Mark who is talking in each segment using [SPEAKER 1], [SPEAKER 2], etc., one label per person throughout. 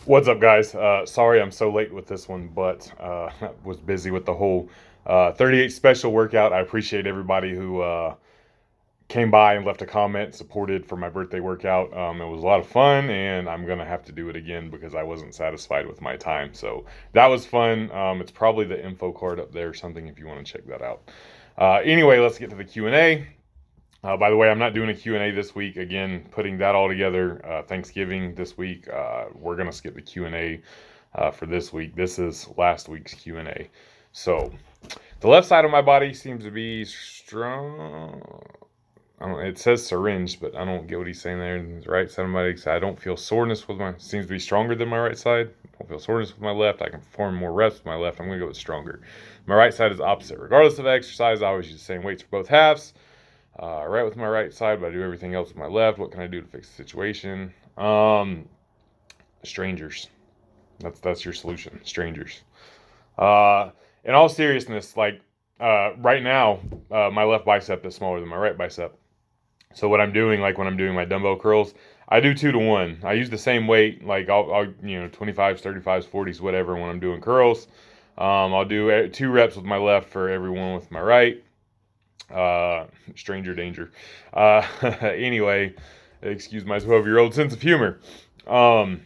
[SPEAKER 1] What's up, guys? Sorry I'm so late with this one, but was busy with the whole 38 special workout. I appreciate everybody who came by and left a comment, supported for my birthday workout. It was a lot of fun, and I'm gonna have to do it again because I wasn't satisfied with my time. So that was fun. It's probably the info card up there or something if you want to check that out. Anyway, let's get to the Q&A. By the way, I'm not doing a Q&A this week. Again, putting that all together, Thanksgiving this week. We're going to skip the Q&A for this week. This is last week's Q&A. So, the left side of my body seems to be strong. It says syringe, but I don't get what he's saying there. The right side of my body, I don't feel soreness with my, seems to be stronger than my right side. I don't feel soreness with my left. I can perform more reps with my left. I'm going to go with stronger. My right side is opposite. Regardless of exercise, I always use the same weights for both halves. Right with my right side, but I do everything else with my left. What can I do to fix the situation? Strangers. That's your solution. Strangers. In all seriousness, right now, my left bicep is smaller than my right bicep. So what I'm doing, like when I'm doing my dumbbell curls, I do 2 to 1. I use the same weight, like I'll 25s, 35s, 40s, whatever. When I'm doing curls, I'll do 2 reps with my left for every one with my right. Stranger danger. Anyway, excuse my 12-year-old sense of humor. But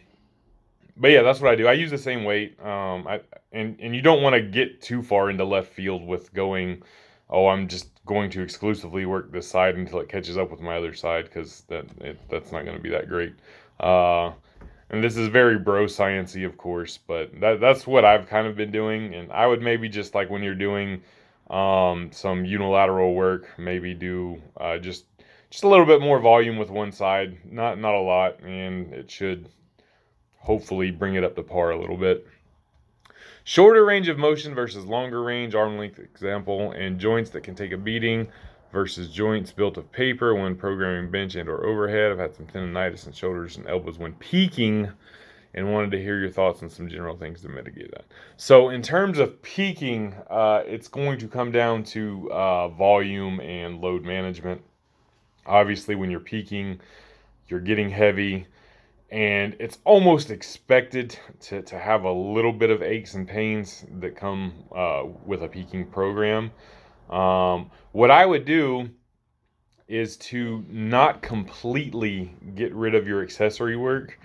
[SPEAKER 1] yeah, that's what I do. I use the same weight. And you don't want to get too far into left field with going, oh, I'm just going to exclusively work this side until it catches up with my other side, because that's not going to be that great. And this is very bro sciencey, of course, but that's what I've kind of been doing. And I would maybe just, like, when you're doing some unilateral work, maybe do just a little bit more volume with one side, not a lot, and it should hopefully bring it up to par a little bit. Shorter range of motion versus longer range, arm length example, and joints that can take a beating versus joints built of paper when programming bench and or overhead. I've had some tendonitis in shoulders and elbows when peaking, and wanted to hear your thoughts on some general things to mitigate that. So in terms of peaking, it's going to come down to volume and load management. Obviously, when you're peaking, you're getting heavy, and it's almost expected to have a little bit of aches and pains that come with a peaking program. What I would do is to not completely get rid of your accessory work,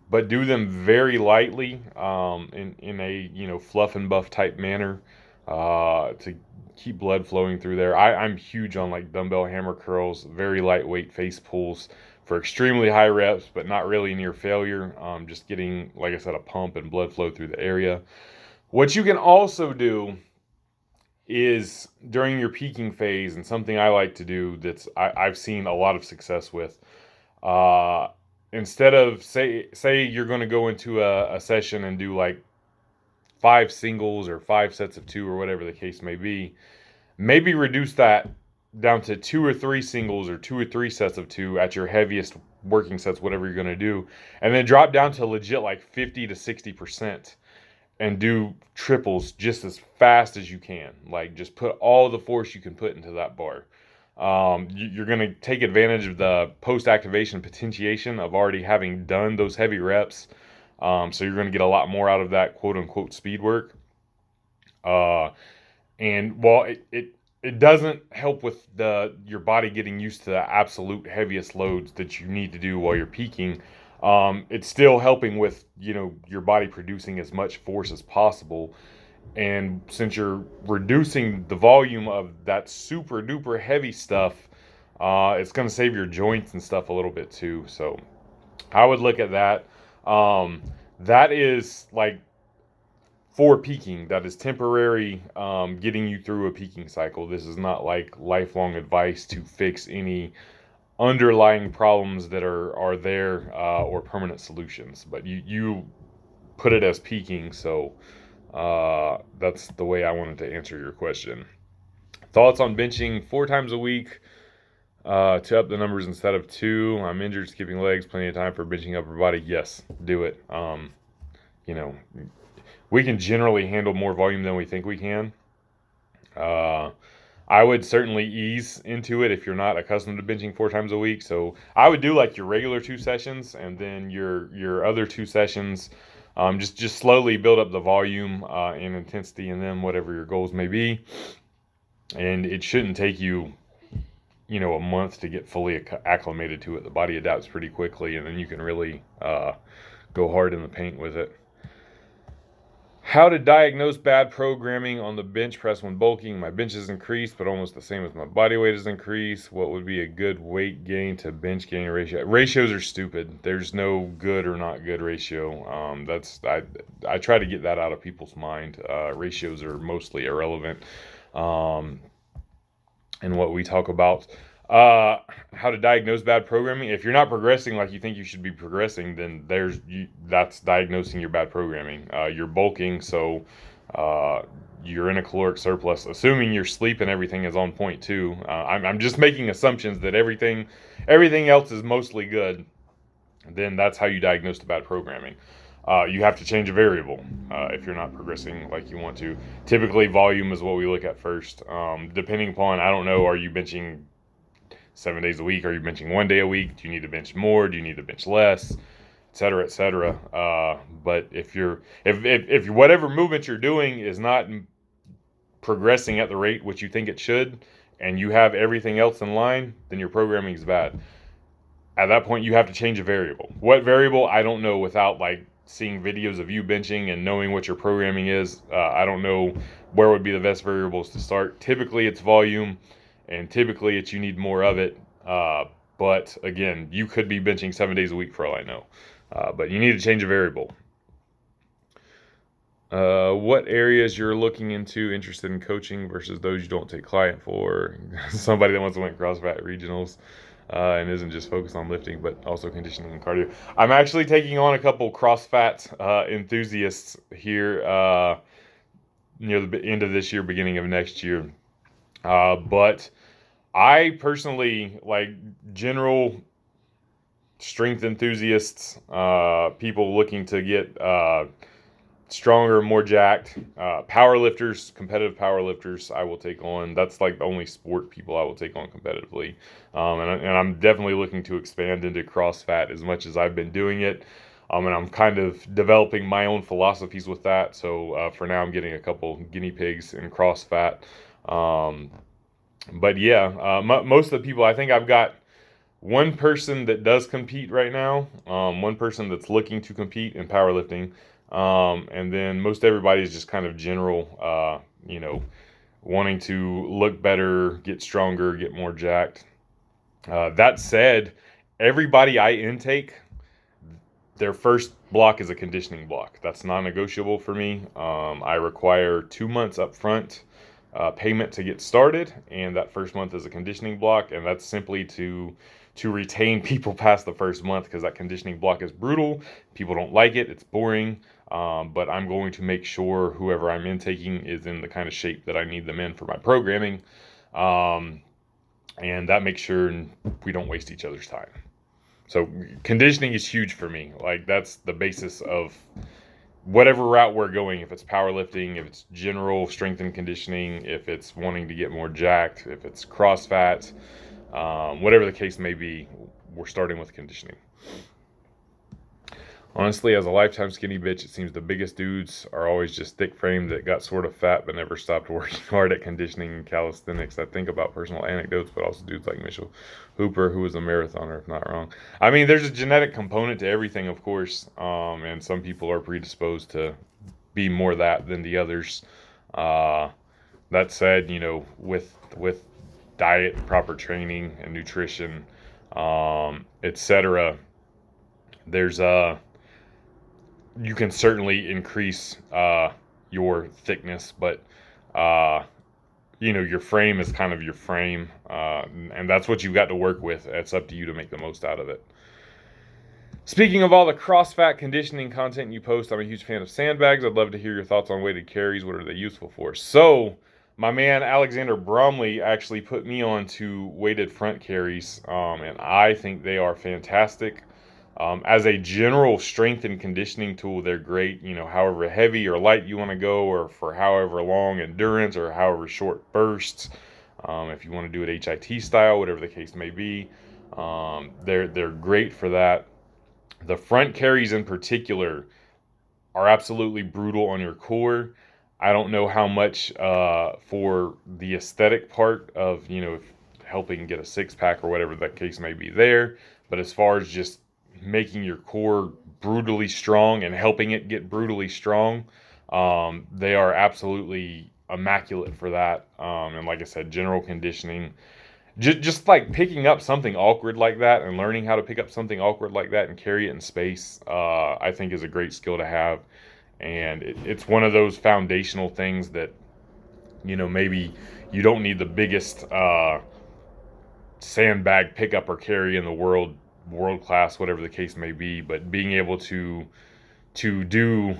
[SPEAKER 1] but do them very lightly, in a fluff and buff type manner, to keep blood flowing through there. I'm huge on like dumbbell hammer curls, very lightweight face pulls for extremely high reps, but not really near failure. Just getting, like I said, a pump and blood flow through the area. What you can also do is during your peaking phase, and something I like to do I've seen a lot of success with. Uh, Instead of say you're going to go into a session and do like 5 singles or 5 sets of 2 or whatever the case may be, maybe reduce that down to 2 or 3 singles or 2 or 3 sets of 2 at your heaviest working sets, whatever you're going to do, and then drop down to legit like 50 to 60% and do triples just as fast as you can. Like, just put all the force you can put into that bar. You're going to take advantage of the post-activation potentiation of already having done those heavy reps. So you're going to get a lot more out of that quote-unquote speed work. And while it doesn't help with your body getting used to the absolute heaviest loads that you need to do while you're peaking, it's still helping with your body producing as much force as possible. And since you're reducing the volume of that super duper heavy stuff, it's going to save your joints and stuff a little bit too. So I would look at that. That is like for peaking. That is temporary, getting you through a peaking cycle. This is not like lifelong advice to fix any underlying problems that are there, or permanent solutions. But you put it as peaking, so that's the way I wanted to answer your question. Thoughts on benching 4 times a week to up the numbers instead of 2? I'm injured, skipping legs, plenty of time for benching upper body. Yes, do it. You know, we can generally handle more volume than we think we can. I would certainly ease into it if you're not accustomed to benching 4 times a week. So I would do like your regular 2 sessions, and then your other 2 sessions, Just slowly build up the volume and intensity in them, whatever your goals may be. And it shouldn't take you, a month to get fully acclimated to it. The body adapts pretty quickly, and then you can really go hard in the paint with it. How to diagnose bad programming on the bench press when bulking. My bench is increased, but almost the same as my body weight is increased. What would be a good weight gain to bench gain ratio? Ratios are stupid. There's no good or not good ratio. I try to get that out of people's mind. Ratios are mostly irrelevant. And what we talk about. How to diagnose bad programming. If you're not progressing like you think you should be progressing, then that's diagnosing your bad programming. You're bulking, so you're in a caloric surplus. Assuming your sleep and everything is on point too. I'm just making assumptions that everything else is mostly good. Then that's how you diagnose the bad programming. You have to change a variable if you're not progressing like you want to. Typically, volume is what we look at first. Depending upon, I don't know, are you benching 7 days a week? Are you benching 1 day a week? Do you need to bench more? Do you need to bench less? Et cetera, et cetera. But if whatever movement you're doing is not progressing at the rate which you think it should, and you have everything else in line, then your programming is bad. At that point, you have to change a variable. What variable? I don't know without seeing videos of you benching and knowing what your programming is. I don't know where would be the best variables to start. Typically, it's volume. And typically, you need more of it. But again, you could be benching 7 days a week for all I know. But you need to change a variable. What areas you're looking into, interested in coaching versus those you don't take client for? Somebody that wants to win CrossFit regionals and isn't just focused on lifting, but also conditioning and cardio. I'm actually taking on a couple CrossFit enthusiasts here near the end of this year, beginning of next year. But I personally like general strength enthusiasts, people looking to get stronger, more jacked, power lifters, competitive power lifters. I will take on. That's the only sport people I will take on competitively. And I'm definitely looking to expand into CrossFit as much as I've been doing it. And I'm kind of developing my own philosophies with that. So for now, I'm getting a couple guinea pigs in CrossFit. But yeah, most of the people, I think I've got one person that does compete right now, one person that's looking to compete in powerlifting, and then most everybody is just kind of general, wanting to look better, get stronger, get more jacked. That said, everybody I intake, their first block is a conditioning block. That's non-negotiable for me. I require 2 months up front payment to get started, and that first month is a conditioning block, and that's simply to retain people past the first month, because that conditioning block is brutal. People don't like it. It's boring. But I'm going to make sure whoever I'm intaking is in the kind of shape that I need them in for my programming. And that makes sure we don't waste each other's time. So conditioning is huge for me. That's the basis of whatever route we're going. If it's powerlifting, if it's general strength and conditioning, if it's wanting to get more jacked, if it's CrossFit, whatever the case may be, we're starting with conditioning. Honestly, as a lifetime skinny bitch, it seems the biggest dudes are always just thick framed that got sort of fat but never stopped working hard at conditioning and calisthenics. I think about personal anecdotes, but also dudes like Mitchell Hooper, who was a marathoner, if not wrong. I mean, there's a genetic component to everything, of course, and some people are predisposed to be more that than the others. That said, with diet, proper training, and nutrition, etc., there's you can certainly increase your thickness, but your frame is kind of your frame, and that's what you've got to work with. It's up to you to make the most out of it. Speaking of all the CrossFit conditioning content you post, I'm a huge fan of sandbags. I'd love to hear your thoughts on weighted carries. What are they useful for? So my man Alexander Bromley actually put me on to weighted front carries, and I think they are fantastic. As a general strength and conditioning tool, they're great, however heavy or light you want to go, or for however long endurance or however short bursts. If you want to do it HIT style, whatever the case may be, they're great for that. The front carries in particular, are absolutely brutal on your core. I don't know how much for the aesthetic part of, helping get a six pack or whatever that case may be there. But as far as just making your core brutally strong and helping it get brutally strong, they are absolutely immaculate for that. And like I said, general conditioning, just like picking up something awkward like that and learning how to pick up something awkward like that and carry it in space, I think is a great skill to have. And it's one of those foundational things that, maybe you don't need the biggest sandbag pickup or carry in the world class, whatever the case may be, but being able to do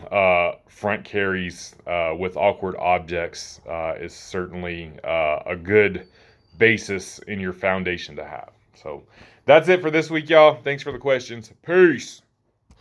[SPEAKER 1] front carries with awkward objects is certainly a good basis in your foundation to have. So that's it for this week, y'all. Thanks for the questions. Peace.